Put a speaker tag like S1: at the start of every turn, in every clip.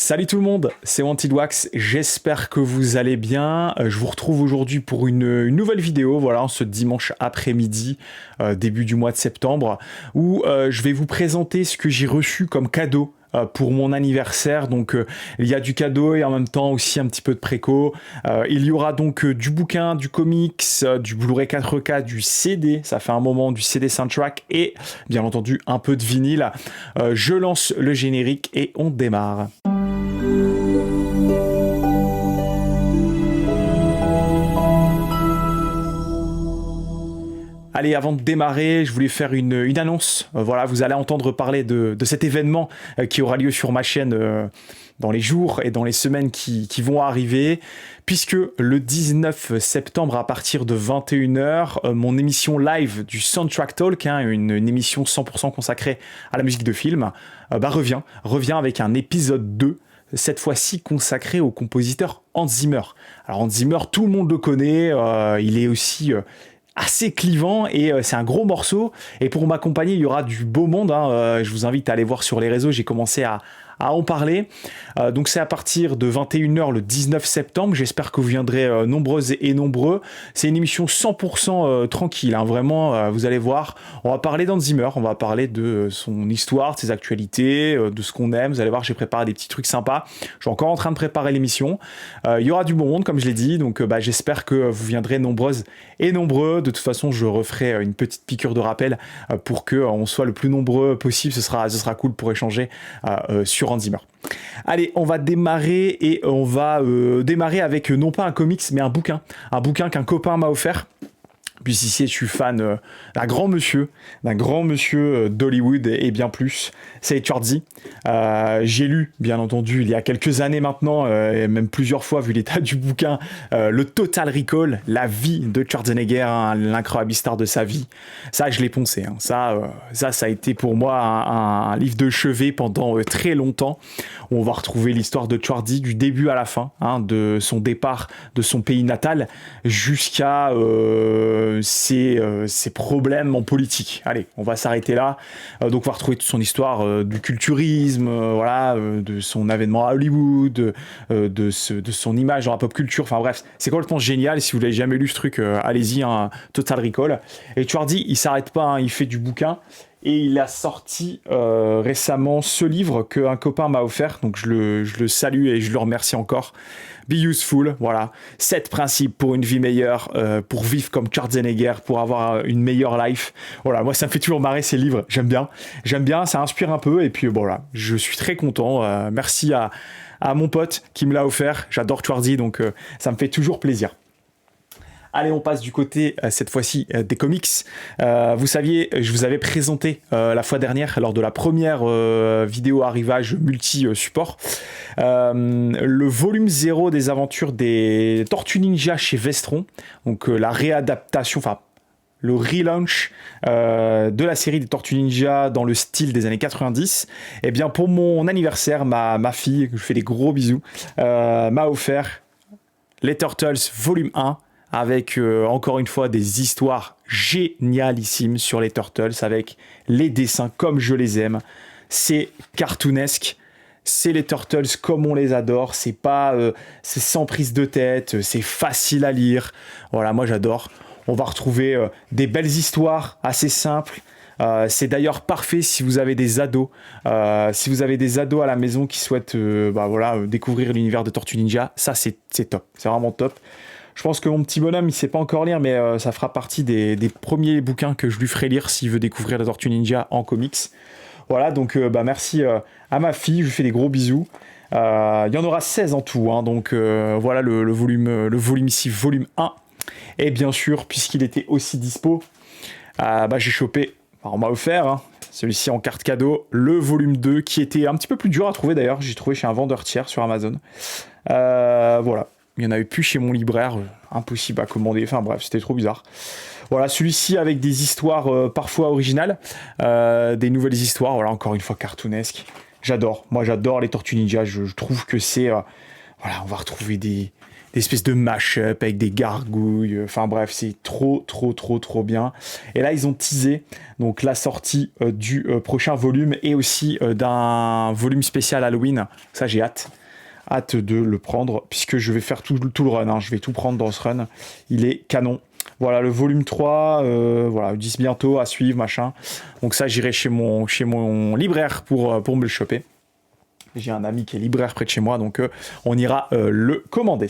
S1: Salut tout le monde, c'est Wanted Wax, j'espère que vous allez bien. Je vous retrouve aujourd'hui pour une nouvelle vidéo, voilà, ce dimanche après-midi, début du mois de septembre, où je vais vous présenter ce que j'ai reçu comme cadeau pour mon anniversaire. Donc il y a du cadeau et en même temps aussi un petit peu de préco. Il y aura donc du bouquin, du comics, du Blu-ray 4K, du CD, ça fait un moment, du CD soundtrack et bien entendu un peu de vinyle. Je lance le générique et on démarre. Allez, avant de démarrer, je voulais faire une annonce. Voilà, vous allez entendre parler de cet événement qui aura lieu sur ma chaîne dans les jours et dans les semaines qui vont arriver, puisque le 19 septembre, à partir de 21h, mon émission live du Soundtrack Talk, une émission 100% consacrée à la musique de film, revient avec un épisode 2, cette fois-ci consacré au compositeur Hans Zimmer. Alors Hans Zimmer, tout le monde le connaît, il est aussi assez clivant et c'est un gros morceau. Et pour m'accompagner, il y aura du beau monde. Je vous invite à aller voir sur les réseaux, j'ai commencé à en parler. Donc c'est à partir de 21h le 19 septembre. J'espère que vous viendrez nombreuses et nombreux. C'est une émission 100% tranquille, vraiment, vous allez voir. On va parler d'Hans Zimmer, on va parler de son histoire, de ses actualités, de ce qu'on aime. Vous allez voir, j'ai préparé des petits trucs sympas. Je suis encore en train de préparer l'émission. Il y aura du bon monde, comme je l'ai dit. Donc j'espère que vous viendrez nombreuses et nombreux. De toute façon, je referai une petite piqûre de rappel pour qu'on soit le plus nombreux possible. Ce sera cool pour échanger sur Hans Zimmer. Allez, on va démarrer et on va démarrer avec non pas un comics mais un bouquin qu'un copain m'a offert. Puisqu'ici, je suis fan d'un grand monsieur d'Hollywood et bien plus. C'est Schwarzy. J'ai lu, bien entendu, il y a quelques années maintenant, et même plusieurs fois, vu l'état du bouquin, le Total Recall, la vie de Schwarzenegger, l'incroyable histoire de sa vie. Ça, je l'ai poncé. Ça a été pour moi un livre de chevet pendant très longtemps. On va retrouver l'histoire de Schwarzy du début à la fin, de son départ de son pays natal jusqu'à ses problèmes en politique. Allez, on va s'arrêter là. Donc on va retrouver toute son histoire du culturisme, de son avènement à Hollywood, de son image dans la pop culture. Enfin bref, c'est complètement génial. Si vous n'avez jamais lu ce truc, allez-y, Total Recall. Et Schwarzy, il s'arrête pas, il fait du bouquin. Et il a sorti récemment ce livre qu'un copain m'a offert, donc je le salue et je le remercie encore. Be Useful, voilà. 7 principes pour une vie meilleure, pour vivre comme Schwarzenegger, pour avoir une meilleure life. Voilà, moi ça me fait toujours marrer ces livres, j'aime bien, ça inspire un peu et puis voilà, je suis très content. Merci à mon pote qui me l'a offert, j'adore Schwarzy donc ça me fait toujours plaisir. Allez, on passe du côté, cette fois-ci, des comics. Vous saviez, je vous avais présenté la fois dernière, lors de la première vidéo arrivage multi-support, le volume 0 des aventures des Tortues Ninja chez Vestron. Donc la réadaptation, enfin le relaunch de la série des Tortues Ninja dans le style des années 90. Et bien pour mon anniversaire, ma fille, que je fais des gros bisous, m'a offert les Turtles volume 1, avec encore une fois des histoires génialissimes sur les Turtles, avec les dessins comme je les aime. C'est cartoonesque, c'est les Turtles comme on les adore, c'est sans prise de tête, c'est facile à lire. Voilà, moi j'adore. On va retrouver des belles histoires assez simples. C'est d'ailleurs parfait si vous avez des ados. Si vous avez des ados à la maison qui souhaitent découvrir l'univers de Tortues Ninja, ça c'est top, c'est vraiment top. Je pense que mon petit bonhomme, il sait pas encore lire, mais ça fera partie des premiers bouquins que je lui ferai lire s'il veut découvrir la Tortue Ninja en comics. Voilà, donc merci à ma fille, je lui fais des gros bisous. Il y en aura 16 en tout, donc voilà le volume ici, volume 1. Et bien sûr, puisqu'il était aussi dispo, j'ai chopé, on m'a offert, celui-ci en carte cadeau, le volume 2, qui était un petit peu plus dur à trouver d'ailleurs, j'ai trouvé chez un vendeur tiers sur Amazon. Voilà. Il n'y en avait plus chez mon libraire, impossible à commander, enfin bref, c'était trop bizarre. Voilà, celui-ci avec des histoires parfois originales, des nouvelles histoires, voilà, encore une fois cartoonesque. Moi j'adore les Tortues Ninja, je trouve que c'est... on va retrouver des d'espèces de mash-up avec des gargouilles. Enfin bref, c'est trop bien. Et là, ils ont teasé donc la sortie du prochain volume et aussi d'un volume spécial Halloween. Ça, j'ai hâte de le prendre puisque je vais faire tout le run. Hein. Je vais tout prendre dans ce run. Il est canon. Voilà, le volume 3, voilà, 10 bientôt à suivre, machin. Donc ça, j'irai chez mon libraire pour me le choper. J'ai un ami qui est libraire près de chez moi, donc on ira le commander.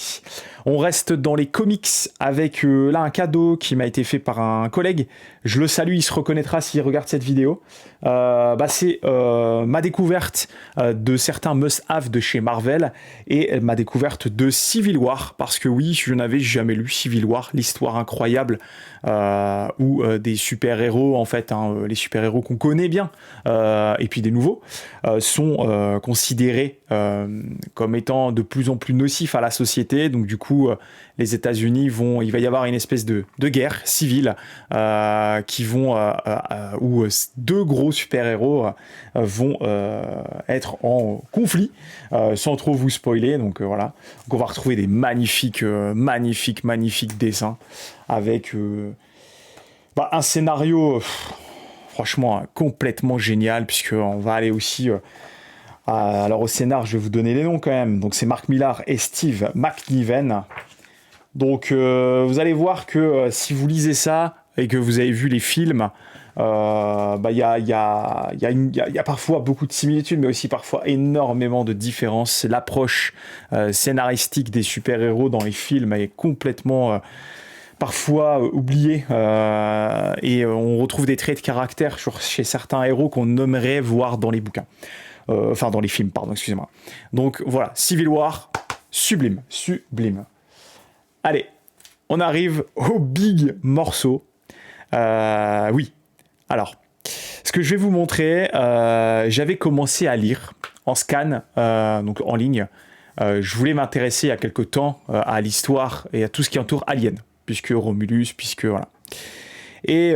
S1: On reste dans les comics avec là un cadeau qui m'a été fait par un collègue. Je le salue, il se reconnaîtra s'il regarde cette vidéo. C'est ma découverte de certains must-have de chez Marvel et ma découverte de Civil War, parce que oui, je n'avais jamais lu Civil War, l'histoire incroyable où des super-héros, en fait, les super-héros qu'on connaît bien, et puis des nouveaux, sont considérés comme étant de plus en plus nocifs à la société. Donc du coup, les États-Unis il va y avoir une espèce de guerre civile où deux gros super-héros vont être en conflit, sans trop vous spoiler. Donc voilà. Donc on va retrouver des magnifiques dessins avec un scénario franchement complètement génial, puisqu'on va aller aussi alors au scénar, je vais vous donner les noms quand même. Donc c'est Mark Millar et Steve McNiven. Donc vous allez voir que si vous lisez ça et que vous avez vu les films, il y a parfois beaucoup de similitudes, mais aussi parfois énormément de différences. L'approche scénaristique des super-héros dans les films est complètement parfois oubliée, et on retrouve des traits de caractère chez certains héros qu'on aimerait voir dans les bouquins. Dans les films, pardon, excusez-moi. Donc voilà, Civil War, sublime. Allez, on arrive au big morceau. Oui, alors, ce que je vais vous montrer, j'avais commencé à lire en scan, donc en ligne. Je voulais m'intéresser il y a quelque temps à l'histoire et à tout ce qui entoure Alien, puisque Romulus, voilà. Et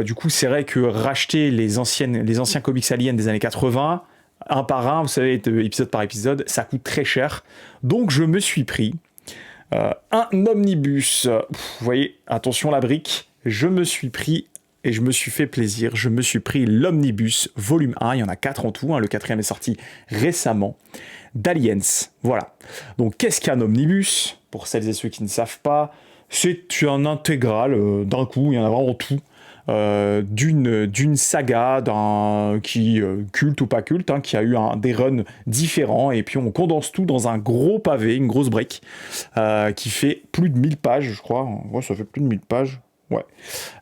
S1: du coup, c'est vrai que racheter les anciens comics Alien des années 80, un par un, vous savez, épisode par épisode, ça coûte très cher. Donc je me suis pris un omnibus. Vous voyez, attention la brique. Je me suis pris et je me suis fait plaisir. Je me suis pris l'omnibus volume 1. Il y en a 4 en tout. Le 4e est sorti récemment. D'Aliens. Voilà. Donc qu'est-ce qu'un omnibus? Pour celles et ceux qui ne savent pas, c'est un intégral d'un coup. Il y en a vraiment tout. D'une saga qui culte ou pas culte, qui a eu des runs différents, et puis on condense tout dans un gros pavé, une grosse brique qui fait plus de 1000 pages, je crois. Ouais, ça fait plus de 1000 pages. Ouais,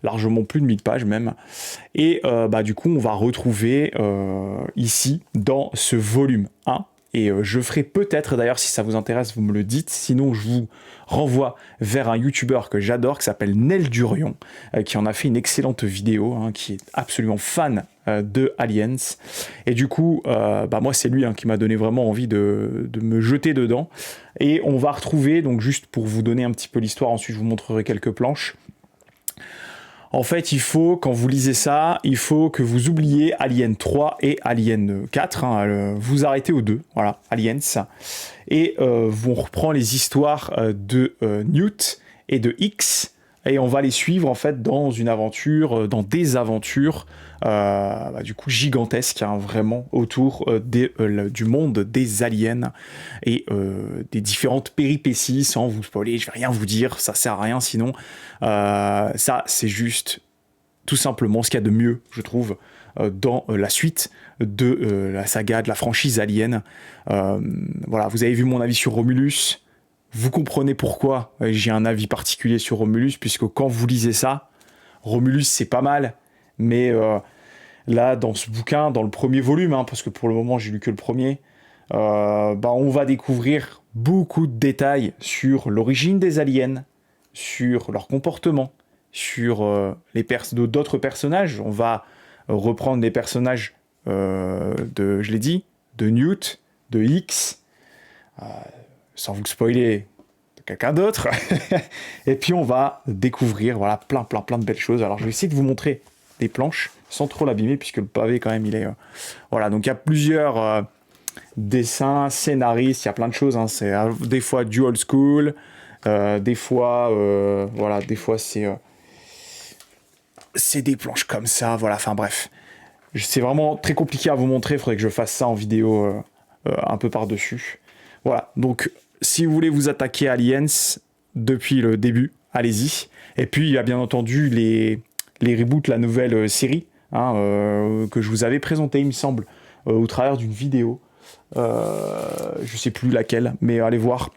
S1: largement plus de 1000 pages même. Et du coup, on va retrouver ici, dans ce volume 1, et je ferai peut-être, d'ailleurs, si ça vous intéresse, vous me le dites. Sinon, je vous renvoie vers un YouTuber que j'adore, qui s'appelle Nel Durion, qui en a fait une excellente vidéo, qui est absolument fan de Aliens. Et du coup, moi, c'est lui qui m'a donné vraiment envie de me jeter dedans. Et on va retrouver, donc juste pour vous donner un petit peu l'histoire, ensuite je vous montrerai quelques planches. En fait, quand vous lisez ça, il faut que vous oubliez Alien 3 et Alien 4. Vous arrêtez aux deux, voilà, Aliens. Et on reprend les histoires de Newt et de X. Et on va les suivre en fait dans des aventures du coup gigantesques, vraiment autour du monde des aliens et des différentes péripéties. Sans vous spoiler, je vais rien vous dire, ça sert à rien sinon. Ça c'est juste tout simplement ce qu'il y a de mieux, je trouve, dans la suite de la saga, de la franchise Alien. Voilà, vous avez vu mon avis sur Romulus. Vous comprenez pourquoi j'ai un avis particulier sur Romulus, puisque quand vous lisez ça, Romulus c'est pas mal, mais là dans ce bouquin, dans le premier volume, parce que pour le moment j'ai lu que le premier, on va découvrir beaucoup de détails sur l'origine des aliens, sur leur comportement, sur d'autres personnages. On va reprendre les personnages je l'ai dit, de Newt, de X, sans vous le spoiler, de quelqu'un d'autre. Et puis on va découvrir plein de belles choses. Alors je vais essayer de vous montrer des planches sans trop l'abîmer, puisque le pavé quand même il est... donc il y a plusieurs dessins, scénaristes, il y a plein de choses. C'est des fois du old school, Des fois, voilà, des fois c'est des planches comme ça, voilà, enfin bref. C'est vraiment très compliqué à vous montrer, il faudrait que je fasse ça en vidéo un peu par-dessus. Voilà, donc si vous voulez vous attaquer à Aliens depuis le début, allez-y. Et puis il y a bien entendu les reboots, la nouvelle série, hein, que je vous avais présentée, il me semble, au travers d'une vidéo. Je sais plus laquelle, mais allez voir.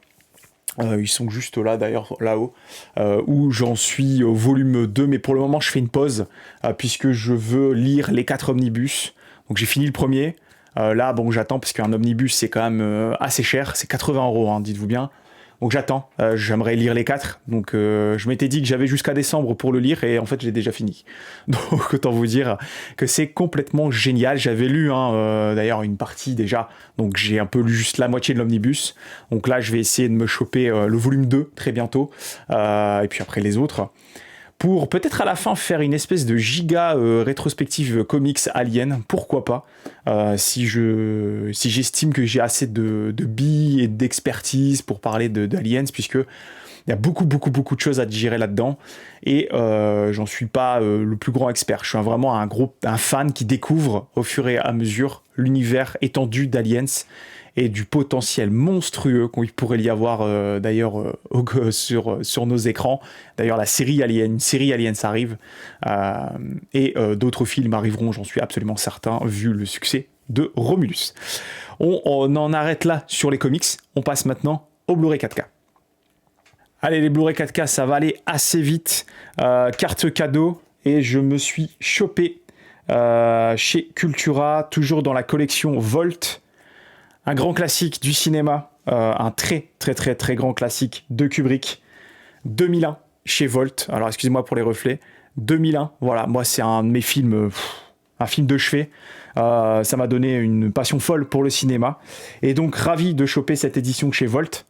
S1: Ils sont juste là d'ailleurs, là-haut, où j'en suis au volume 2, mais pour le moment je fais une pause, puisque je veux lire les 4 omnibus. Donc j'ai fini le premier, là bon j'attends, parce qu'un omnibus c'est quand même assez cher, c'est 80€, hein, dites-vous bien. Donc j'attends, j'aimerais lire les 4, donc je m'étais dit que j'avais jusqu'à décembre pour le lire, et en fait j'ai déjà fini. Donc autant vous dire que c'est complètement génial. J'avais lu d'ailleurs une partie déjà, donc j'ai un peu lu juste la moitié de l'omnibus. Donc là je vais essayer de me choper le volume 2 très bientôt, et puis après les autres, pour peut-être à la fin faire une espèce de giga rétrospective comics Alien, pourquoi pas, si j'estime que j'ai assez de billes et d'expertise pour parler d'Aliens, puisque il y a beaucoup de choses à digérer là-dedans, et j'en suis pas le plus grand expert. Je suis vraiment un fan qui découvre au fur et à mesure l'univers étendu d'Aliens et du potentiel monstrueux qu'il pourrait y avoir d'ailleurs sur nos écrans. D'ailleurs, une série Aliens arrive, et d'autres films arriveront, j'en suis absolument certain, vu le succès de Romulus. On en arrête là sur les comics, on passe maintenant au Blu-ray 4K. Allez, les Blu-ray 4K, ça va aller assez vite. Carte cadeau, et je me suis chopé chez Cultura, toujours dans la collection Volt, un grand classique du cinéma, un très grand classique de Kubrick, 2001 chez Volt. Alors excusez-moi pour les reflets, 2001, voilà, moi c'est un de mes films, un film de chevet. Ça m'a donné une passion folle pour le cinéma, et donc ravi de choper cette édition chez Volt,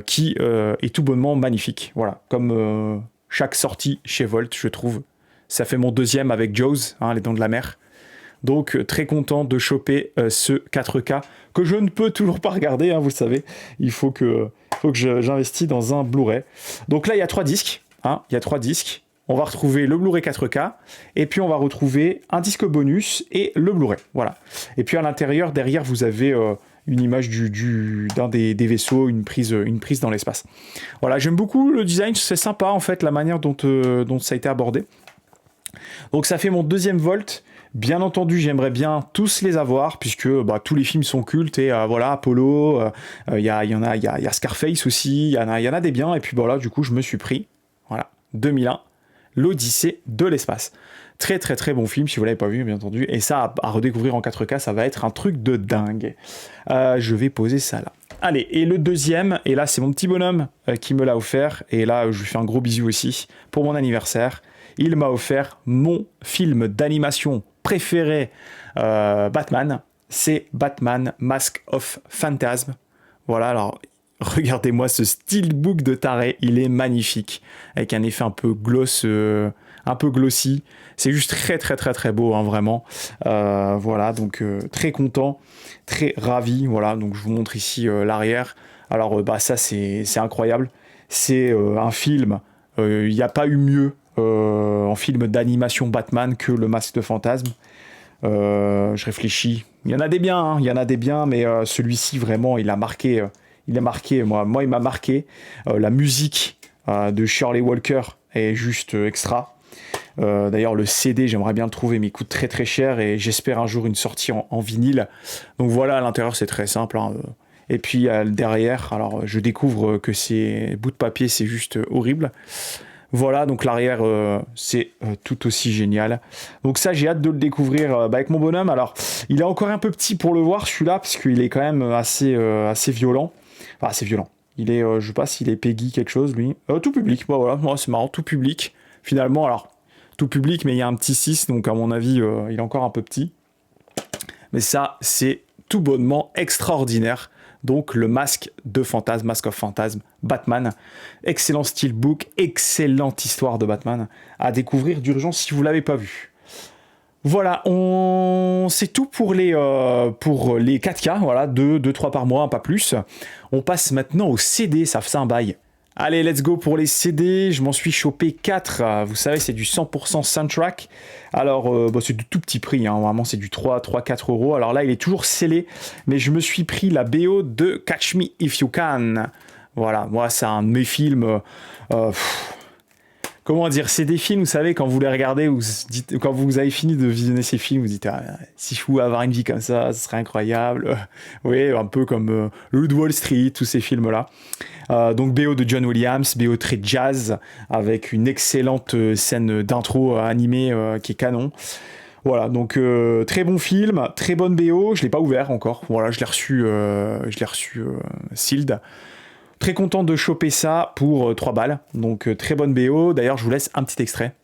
S1: qui est tout bonnement magnifique. Voilà, comme chaque sortie chez Volt, je trouve. Ça fait mon deuxième avec Jaws, Les Dents de la Mer. Donc très content de choper ce 4K que je ne peux toujours pas regarder, vous le savez. Il faut que j'investisse dans un Blu-ray. Donc là, il y a 3 disques. Il y a 3 disques. On va retrouver le Blu-ray 4K, et puis on va retrouver un disque bonus et le Blu-ray. Voilà. Et puis à l'intérieur, derrière, vous avez une image d'un des vaisseaux, une prise dans l'espace. Voilà, j'aime beaucoup le design, c'est sympa en fait, la manière dont ça a été abordé. Donc ça fait mon deuxième Volt. Bien entendu, j'aimerais bien tous les avoir, puisque tous les films sont cultes, et voilà, Apollo, il y a Scarface aussi, il y en a des biens, et puis voilà, du coup, je me suis pris, voilà, 2001, l'Odyssée de l'espace. Très bon film, si vous l'avez pas vu, bien entendu, et ça, à redécouvrir en 4K, ça va être un truc de dingue. Je vais poser ça là. Allez, et le deuxième, et là, c'est mon petit bonhomme qui me l'a offert, et là, je lui fais un gros bisou aussi, pour mon anniversaire. Il m'a offert mon film d'animation préféré, Batman. C'est Batman Mask of Phantasm. Voilà, alors regardez-moi ce steelbook de taré, il est magnifique, avec un effet un peu glossy. C'est juste très beau, vraiment. Voilà, donc très content, très ravi. Voilà, donc je vous montre ici l'arrière. Alors ça c'est incroyable. C'est un film, il n'y a pas eu mieux en film d'animation Batman que le Masque de Phantasme. Je réfléchis. Il y en a des biens, mais celui-ci vraiment, il a marqué. Moi, il m'a marqué. La musique de Shirley Walker est juste extra. D'ailleurs, le CD, j'aimerais bien le trouver, mais il coûte très cher, et j'espère un jour une sortie en vinyle. Donc voilà, à l'intérieur, c'est très simple. Et puis derrière, alors je découvre que ces bouts de papier, c'est juste horrible. Voilà, donc l'arrière, c'est tout aussi génial. Donc ça, j'ai hâte de le découvrir avec mon bonhomme. Alors, il est encore un peu petit pour le voir, celui-là, parce qu'il est quand même assez violent. Enfin, assez violent. Il est, je sais pas s'il est Peggy quelque chose, lui. Tout public, voilà, c'est marrant, tout public. Finalement, alors, tout public, mais il y a un petit 6, donc à mon avis, il est encore un peu petit. Mais ça, c'est tout bonnement extraordinaire. Donc le Masque de Phantasme, Mask of Phantasm, Batman. Excellent steelbook, excellente histoire de Batman à découvrir d'urgence si vous ne l'avez pas vu. Voilà, c'est tout pour les 4K, voilà, 2-3 par mois, pas plus. On passe maintenant au CD, ça fait un bail. Allez, let's go pour les CD. Je m'en suis chopé 4. Vous savez, c'est du 100% soundtrack. Alors, c'est du tout petit prix. Hein. Vraiment, c'est du 3-4 euros. Alors là, il est toujours scellé. Mais je me suis pris la BO de Catch Me If You Can. Voilà, moi, c'est un de mes films. Comment dire, c'est des films, vous savez, quand vous les regardez, quand vous avez fini de visionner ces films, vous dites, ah, si je pouvais avoir une vie comme ça, ce serait incroyable. Oui, un peu comme Le Loup de Wall Street, tous ces films-là. Donc BO de John Williams, BO très jazz, avec une excellente scène d'intro animée qui est canon. Voilà, donc très bon film, très bonne BO, je l'ai pas ouvert encore. Voilà, je l'ai reçu sealed. Très content de choper ça pour 3 balles. Donc très bonne BO. D'ailleurs, je vous laisse un petit extrait.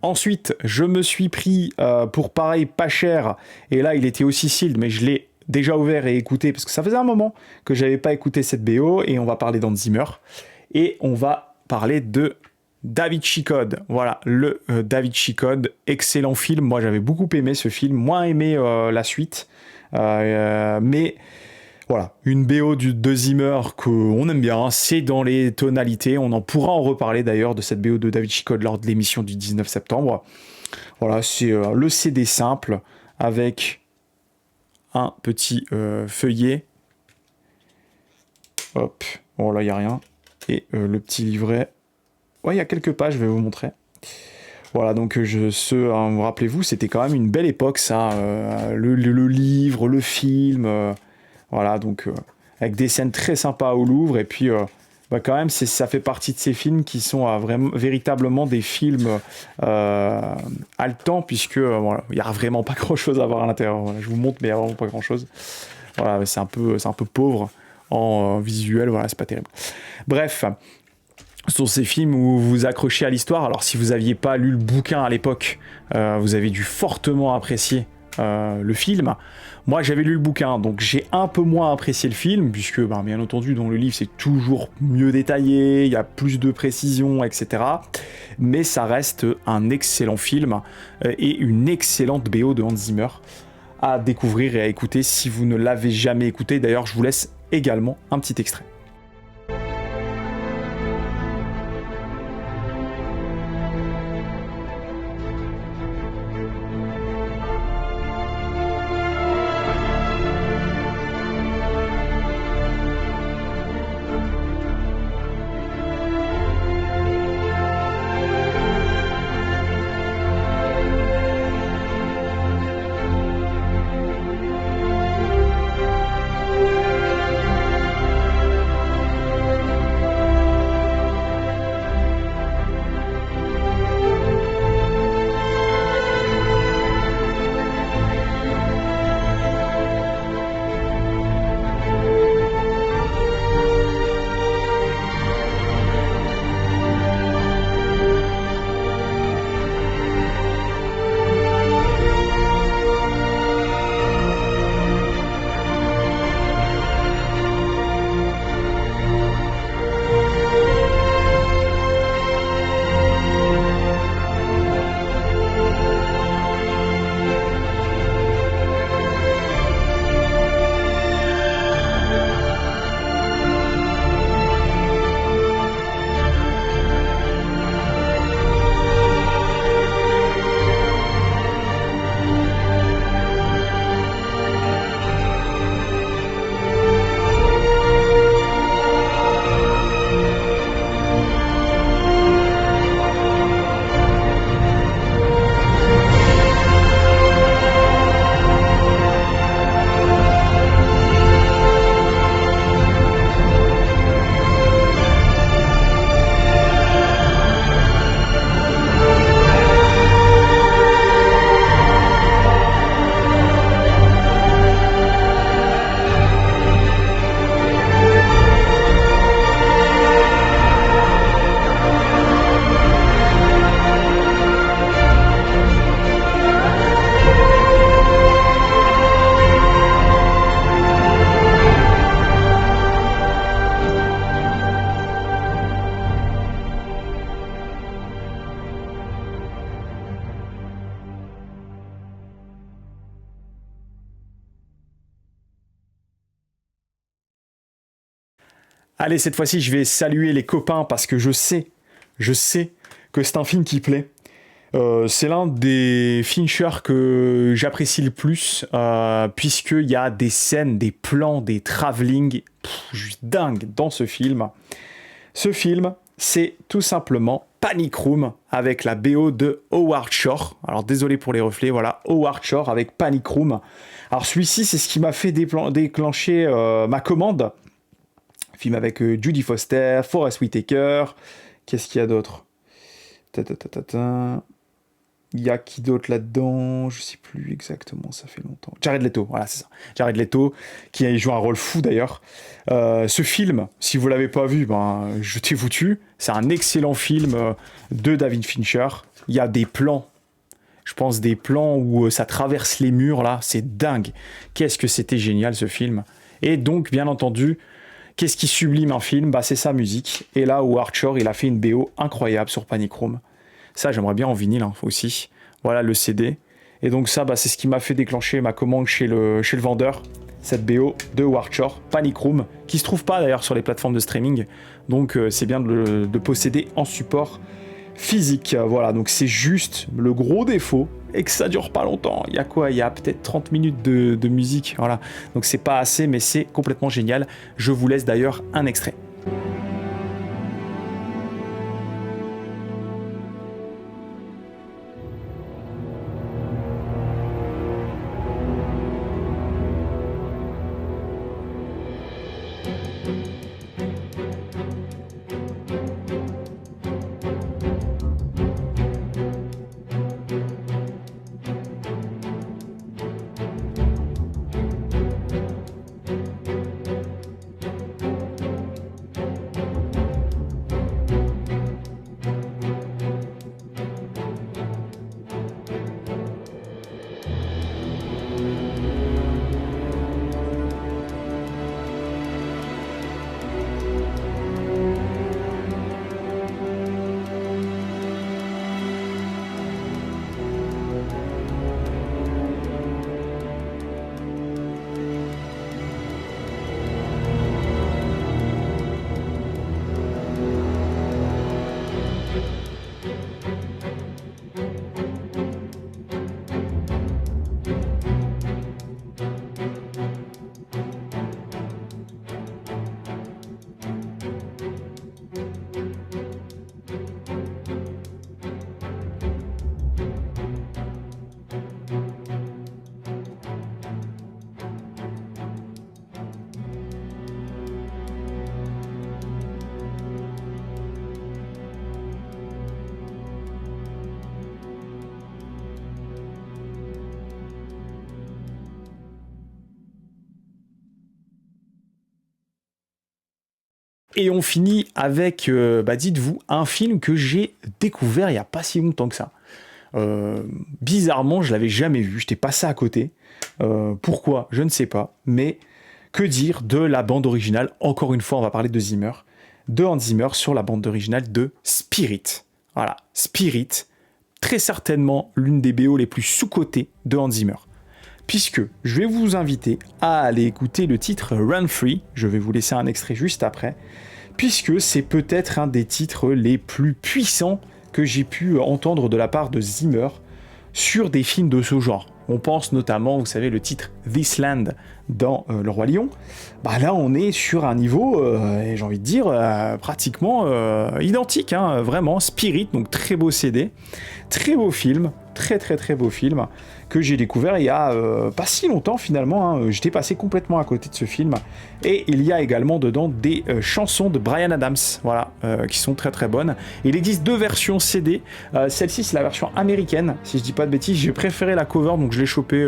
S1: Ensuite, je me suis pris pour pareil pas cher, et là il était aussi sealed, mais je l'ai déjà ouvert et écouté parce que ça faisait un moment que j'avais pas écouté cette BO, et on va parler d'Hans Zimmer et on va parler de Da Vinci Code. Voilà, le Da Vinci Code, excellent film. Moi j'avais beaucoup aimé ce film, moins aimé la suite, mais voilà, une BO de Zimmer qu'on aime bien, c'est dans les tonalités. On en pourra en reparler d'ailleurs de cette BO de Da Vinci Code lors de l'émission du 19 septembre. Voilà, c'est le CD simple avec un petit feuillet. Hop, bon là il n'y a rien. Et le petit livret. Ouais, il y a quelques pages, je vais vous montrer. Voilà, donc rappelez-vous, c'était quand même une belle époque ça. Le livre, le film. Voilà, donc avec des scènes très sympas au Louvre, et puis quand même ça fait partie de ces films qui sont véritablement des films haletants, puisque voilà, il n'y a vraiment pas grand chose à voir à l'intérieur. Voilà, je vous montre, mais il n'y a vraiment pas grand chose. Voilà, c'est un peu pauvre en visuel, voilà, c'est pas terrible. Bref, ce sont ces films où vous vous accrochez à l'histoire. Alors si vous n'aviez pas lu le bouquin à l'époque, vous avez dû fortement apprécier le film. Moi j'avais lu le bouquin, donc j'ai un peu moins apprécié le film, puisque bien entendu dans le livre c'est toujours mieux détaillé, il y a plus de précision, etc. Mais ça reste un excellent film et une excellente BO de Hans Zimmer à découvrir et à écouter si vous ne l'avez jamais écouté. D'ailleurs je vous laisse également un petit extrait. Allez, cette fois-ci, je vais saluer les copains parce que je sais que c'est un film qui plaît. C'est l'un des Fincher que j'apprécie le plus, puisqu'il y a des scènes, des plans, des travelling juste dingues dans ce film. Ce film, c'est tout simplement Panic Room avec la BO de Howard Shore. Alors désolé pour les reflets, voilà, Howard Shore avec Panic Room. Alors celui-ci, c'est ce qui m'a fait déclencher ma commande. Film avec Judy Foster, Forest Whitaker. Qu'est-ce qu'il y a d'autre? Il y a qui d'autre là-dedans? Je sais plus exactement, ça fait longtemps. Jared Leto, voilà, c'est ça. Jared Leto, qui a joué un rôle fou d'ailleurs. Ce film, si vous l'avez pas vu, ben, jetez-vous dessus. C'est un excellent film de David Fincher. Il y a des plans, je pense des plans où ça traverse les murs, là. C'est dingue. Qu'est-ce que c'était génial, ce film. Et donc, bien entendu, qu'est-ce qui sublime un film? Bah, c'est sa musique. Et là, Howard Shore, il a fait une BO incroyable sur Panic Room. Ça, j'aimerais bien en vinyle aussi. Voilà le CD. Et donc ça, bah, c'est ce qui m'a fait déclencher ma commande chez le vendeur. Cette BO de Howard Shore, Panic Room, qui se trouve pas d'ailleurs sur les plateformes de streaming. Donc c'est bien de posséder en support physique. Voilà, donc c'est juste le gros défaut et que ça dure pas longtemps. Il y a quoi? Il y a peut-être 30 minutes de musique. Voilà, donc c'est pas assez, mais c'est complètement génial. Je vous laisse d'ailleurs un extrait. Et on finit avec, dites-vous, un film que j'ai découvert il n'y a pas si longtemps que ça. Bizarrement, je l'avais jamais vu, j'étais passé à côté. Pourquoi? Je ne sais pas. Mais que dire de la bande originale? Encore une fois, on va parler de Zimmer. De Hans Zimmer sur la bande originale de Spirit. Voilà, Spirit, très certainement l'une des BO les plus sous-cotées de Hans Zimmer. Puisque je vais vous inviter à aller écouter le titre Run Free, je vais vous laisser un extrait juste après, puisque c'est peut-être un des titres les plus puissants que j'ai pu entendre de la part de Zimmer sur des films de ce genre. On pense notamment, vous savez, le titre This Land dans Le Roi Lion. Bah là, on est sur un niveau, j'ai envie de dire, pratiquement identique, hein, vraiment. Spirit, donc très beau CD, très beau film, très très très beau film que j'ai découvert il y a pas si longtemps finalement, hein. J'étais passé complètement à côté de ce film. Et il y a également dedans des chansons de Bryan Adams, voilà, qui sont très très bonnes. Il existe deux versions CD. Celle-ci c'est la version américaine, si je dis pas de bêtises. J'ai préféré la cover, donc je l'ai chopé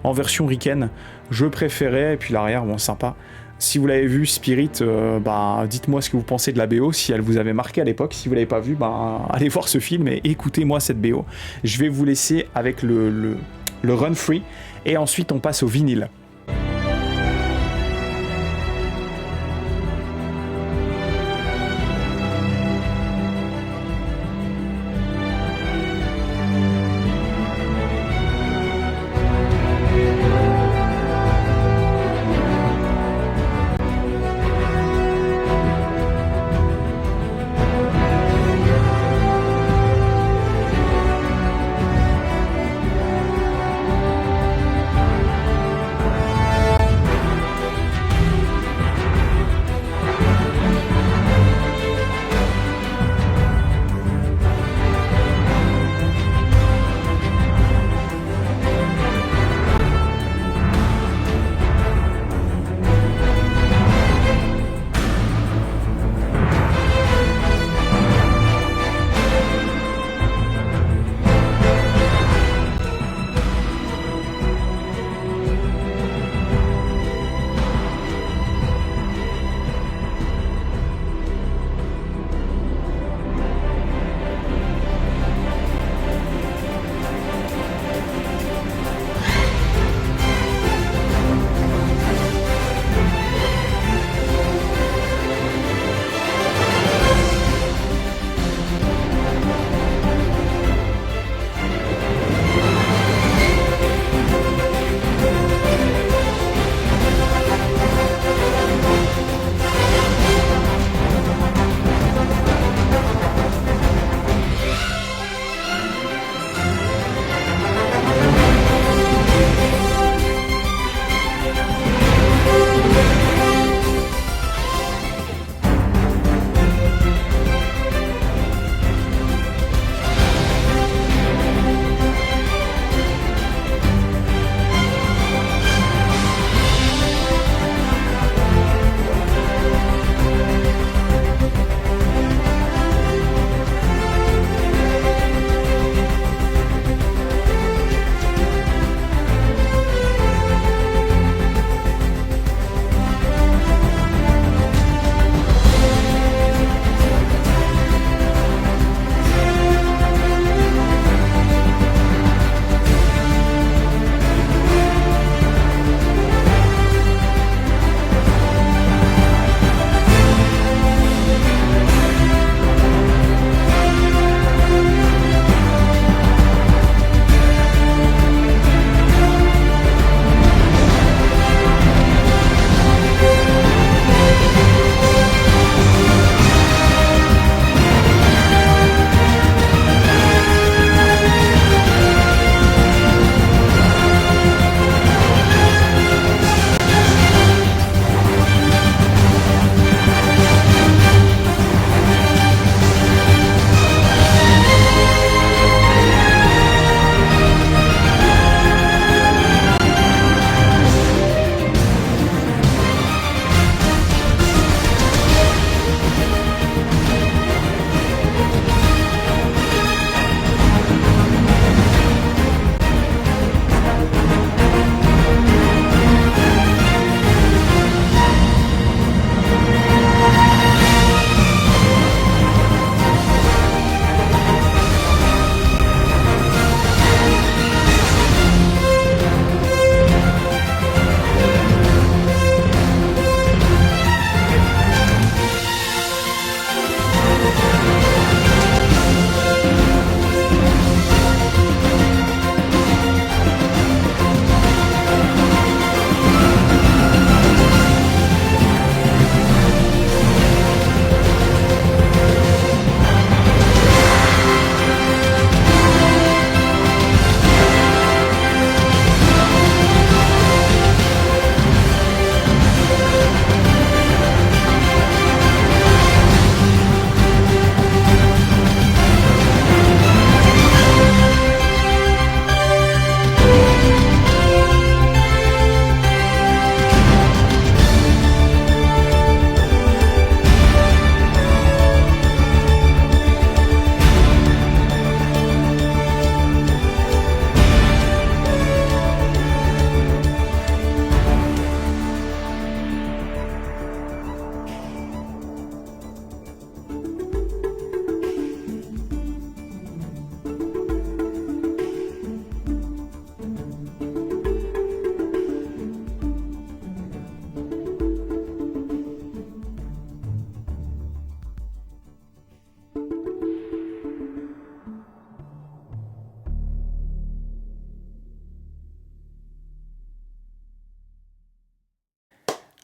S1: en version ricaine. Je préférais, et puis l'arrière, bon, sympa. Si vous l'avez vu, Spirit, dites-moi ce que vous pensez de la BO, si elle vous avait marqué à l'époque. Si vous l'avez pas vu, allez voir ce film et écoutez-moi cette BO. Je vais vous laisser avec le Run Free, et ensuite on passe au vinyle.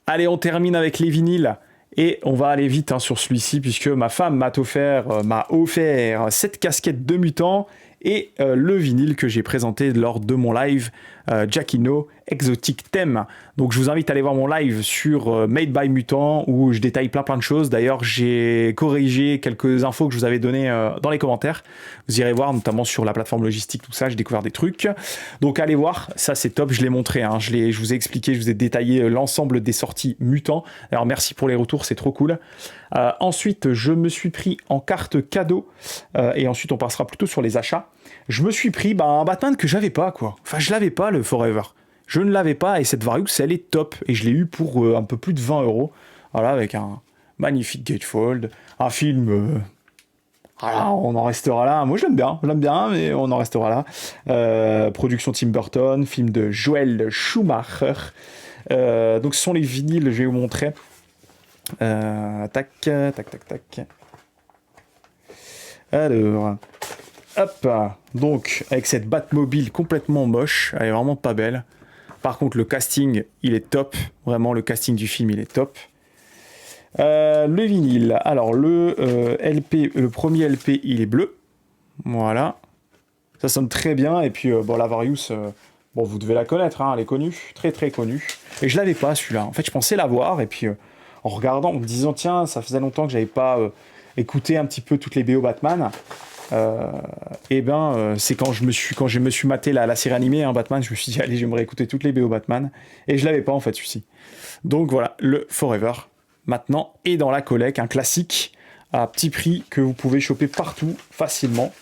S1: Allez, on termine avec les vinyles. Et on va aller vite sur celui-ci, puisque ma femme m'a offert cette casquette de mutant et le vinyle que j'ai présenté lors de mon live Giacchino Exotic Theme. Donc je vous invite à aller voir mon live sur Made by Mutant où je détaille plein de choses. D'ailleurs, j'ai corrigé quelques infos que je vous avais données dans les commentaires. Vous irez voir, notamment sur la plateforme logistique, tout ça, j'ai découvert des trucs. Donc allez voir, ça c'est top, je l'ai montré, je vous ai expliqué, je vous ai détaillé l'ensemble des sorties Mutant. Alors merci pour les retours, c'est trop cool. Ensuite, je me suis pris en carte cadeau et ensuite on passera plutôt sur les achats. Je me suis pris un Batman que j'avais pas, quoi. Enfin, je l'avais pas, le Forever. Je ne l'avais pas et cette Various, elle est top. Et je l'ai eu pour un peu plus de 20 €. Voilà, avec un magnifique gatefold, un film. Voilà, on en restera là. Moi, je l'aime bien, mais on en restera là. Production Tim Burton, film de Joel Schumacher. Donc, ce sont les vinyles, je vais vous montrer. Tac. Alors, hop, donc avec cette Batmobile complètement moche, elle est vraiment pas belle. Par contre, le casting, il est top. Vraiment, le casting du film, il est top. Le vinyle, alors le LP, le premier LP, il est bleu. Voilà. Ça sonne très bien. Et puis, la Various, vous devez la connaître, elle est connue, très très connue. Et je l'avais pas celui-là. En fait, je pensais l'avoir. Et puis, en regardant, en me disant, tiens, ça faisait longtemps que j'avais pas écouté un petit peu toutes les BO Batman. C'est quand je me suis maté la série animée Batman, je me suis dit allez, j'aimerais écouter toutes les BO Batman et je l'avais pas en fait celui-ci. Donc voilà, le Forever maintenant est dans la collecte, un classique à petit prix que vous pouvez choper partout facilement,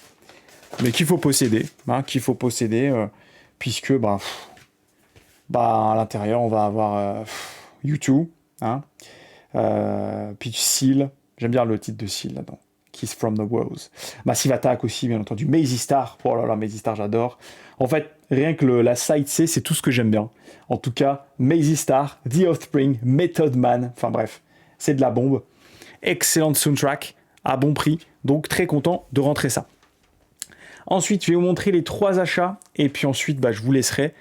S1: mais qu'il faut posséder, puisque à l'intérieur on va avoir U2, puis Seal, j'aime bien le titre de Seal là-dedans. Kiss from the Walls. Massive Attack aussi, bien entendu. Mazy Star. Oh là là, Mazy Star, j'adore. En fait, rien que la side C, c'est tout ce que j'aime bien. En tout cas, Mazy Star, The Offspring, Method Man. Enfin bref, c'est de la bombe. Excellente soundtrack, à bon prix. Donc très content de rentrer ça. Ensuite, je vais vous montrer les 3 achats. Et puis ensuite, je vous laisserai.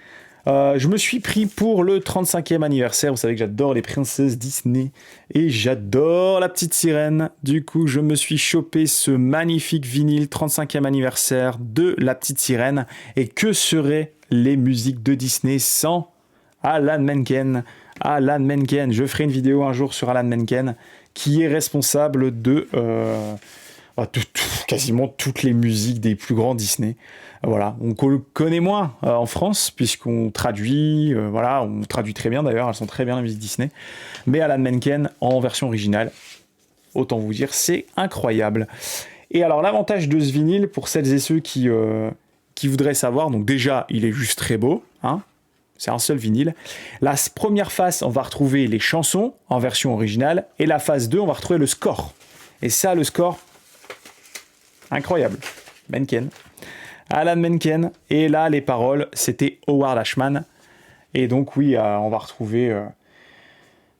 S1: Je me suis pris pour le 35e anniversaire. Vous savez que j'adore les princesses Disney et j'adore la petite sirène. Du coup, je me suis chopé ce magnifique vinyle 35e anniversaire de la petite sirène. Et que seraient les musiques de Disney sans Alan Menken? Alan Menken, je ferai une vidéo un jour sur Alan Menken qui est responsable de quasiment toutes les musiques des plus grands Disney. Voilà, on connaît moins en France puisqu'on traduit, on traduit très bien d'ailleurs, elles sont très bien les musiques Disney. Mais Alan Menken en version originale, autant vous dire, c'est incroyable. Et alors l'avantage de ce vinyle pour celles et ceux qui voudraient savoir, donc déjà il est juste très beau, c'est un seul vinyle. La première face, on va retrouver les chansons en version originale et la phase 2, on va retrouver le score. Et ça, le score, incroyable. Menken. Alan Menken, et là les paroles c'était Howard Ashman, et donc oui on va retrouver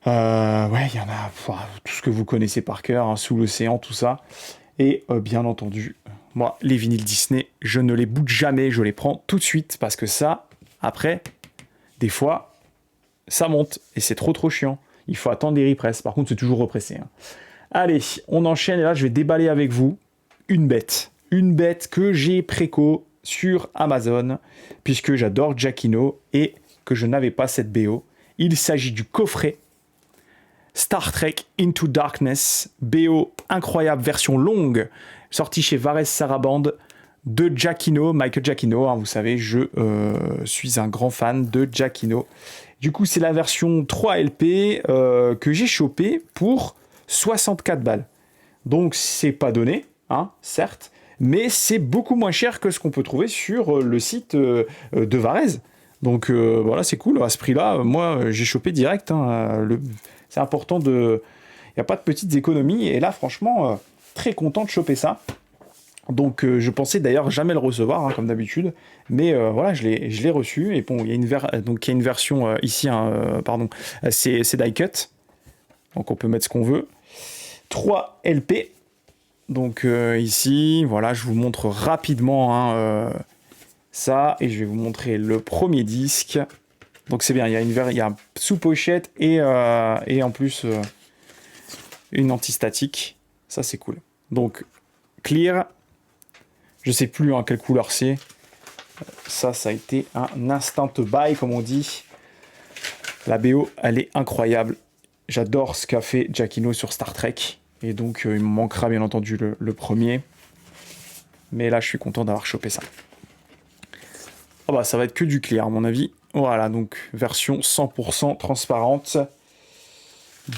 S1: il y en a tout ce que vous connaissez par cœur, Sous l'océan, tout ça, et bien entendu moi les vinyles Disney je ne les boude jamais, je les prends tout de suite parce que ça après des fois ça monte et c'est trop chiant, il faut attendre les represses, par contre c'est toujours repressé. Allez, on enchaîne et là je vais déballer avec vous une bête que j'ai préco sur Amazon, puisque j'adore Giacchino et que je n'avais pas cette BO. Il s'agit du coffret Star Trek Into Darkness, BO incroyable, version longue, sortie chez Vares Saraband de Giacchino, Michael Giacchino. Vous savez, je suis un grand fan de Giacchino. Du coup, c'est la version 3 LP que j'ai chopé pour 64 balles. Donc, c'est pas donné, certes, mais c'est beaucoup moins cher que ce qu'on peut trouver sur le site de Varese. Donc voilà, c'est cool. À ce prix-là, moi, j'ai chopé direct. C'est important de... Il n'y a pas de petites économies. Et là, franchement, très content de choper ça. Donc je pensais d'ailleurs jamais le recevoir, comme d'habitude. Mais voilà, je l'ai reçu. Et bon, il y a une version ici, c'est die cut. Donc on peut mettre ce qu'on veut. 3 LP. Donc ici, voilà, je vous montre rapidement ça, et je vais vous montrer le premier disque. Donc c'est bien, il y a sous pochette et en plus une antistatique. Ça c'est cool. Donc clear, je sais plus quelle couleur c'est. Ça a été un instant buy comme on dit. La BO, elle est incroyable. J'adore ce qu'a fait Giacchino sur Star Trek. Et donc il me manquera bien entendu le premier. Mais là je suis content d'avoir chopé ça. Oh bah ça va être que du clear à mon avis. Voilà, donc version 100% transparente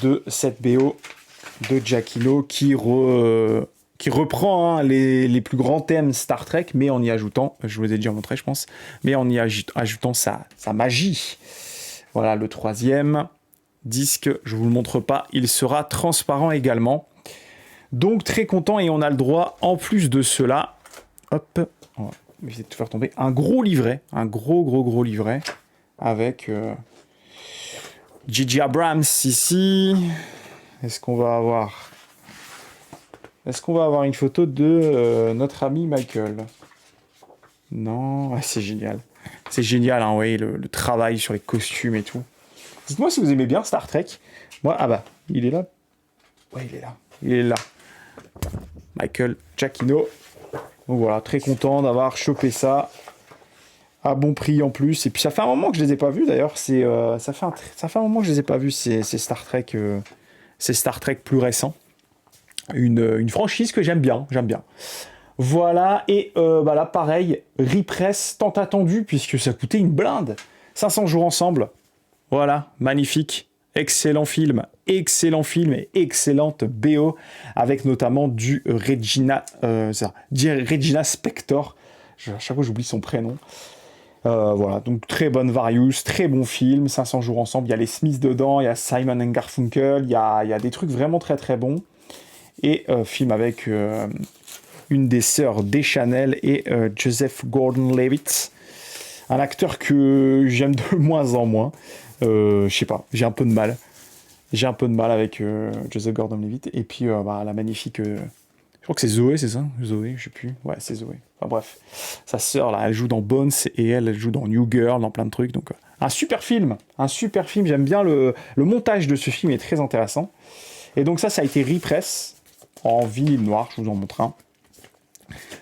S1: de cette BO de Giacchino qui reprend les plus grands thèmes Star Trek, mais en y ajoutant, je vous ai déjà montré je pense, mais en y ajoutant sa magie. Voilà le troisième disque, je vous le montre pas, il sera transparent également. Donc très content et on a le droit en plus de cela, hop, on va essayer de tout faire tomber, un gros livret, un gros livret avec J.J. Abrams ici. Est-ce qu'on va avoir une photo de notre ami Michael? Non, c'est génial. C'est génial, hein, ouais, le travail sur les costumes et tout. Dites-moi si vous aimez bien Star Trek. Moi, ah bah, il est là. Ouais, il est là. Il est là. Michael Giacchino. Donc voilà, très content d'avoir chopé ça. À bon prix en plus. Et puis ça fait un moment que je les ai pas vus d'ailleurs. Ça fait un moment que je les ai pas vus, ces Star Trek. Ces Star Trek plus récents. Une franchise que j'aime bien. Voilà, et bah là pareil, repress tant attendu puisque ça coûtait une blinde. 500 jours ensemble. Voilà, magnifique. Excellent film et excellente BO avec notamment du Regina Spektor. À chaque fois j'oublie son prénom. Voilà, donc très bonne Various, très bon film, 500 jours ensemble. Il y a les Smiths dedans, il y a Simon & Garfunkel, il y a des trucs vraiment très bons. Et film avec une des sœurs Deschanel et Joseph Gordon-Levitt, un acteur que j'aime de moins en moins. Je sais pas, j'ai un peu de mal avec Joseph Gordon-Levitt. Et puis la magnifique, je crois que c'est Zoé, c'est ça? Zoé, je sais plus. Ouais, c'est Zoé. Enfin bref, sa sœur là, elle joue dans Bones et elle joue dans New Girl, dans plein de trucs. Donc un super film. J'aime bien le montage de ce film est très intéressant. Et donc ça a été repress en vinyle noir, je vous en montre un.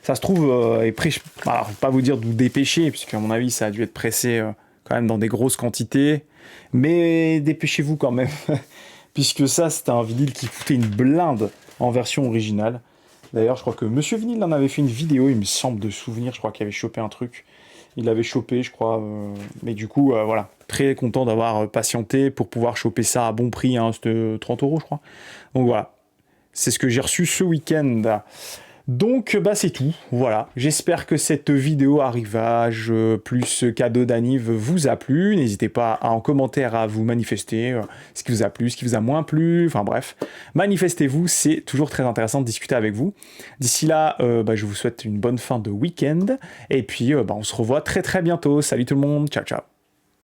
S1: Ça se trouve, alors je vais pas vous dire d'où dépêcher, puisqu'à mon avis ça a dû être pressé quand même dans des grosses quantités, mais dépêchez-vous quand même, puisque ça c'était un vinyle qui coûtait une blinde en version originale. D'ailleurs je crois que Monsieur Vinyle en avait fait une vidéo, il me semble de souvenir, je crois qu'il avait chopé un truc, il l'avait chopé je crois, mais du coup voilà, très content d'avoir patienté pour pouvoir choper ça à bon prix, hein, c'était 30 € je crois, donc voilà. C'est ce que j'ai reçu ce week-end. Donc bah c'est tout, voilà. J'espère que cette vidéo arrivage plus cadeau d'anniv vous a plu. N'hésitez pas en commentaire à vous manifester ce qui vous a plu, ce qui vous a moins plu, enfin bref. Manifestez-vous, c'est toujours très intéressant de discuter avec vous. D'ici là, je vous souhaite une bonne fin de week-end. Et puis on se revoit très bientôt. Salut tout le monde, ciao ciao.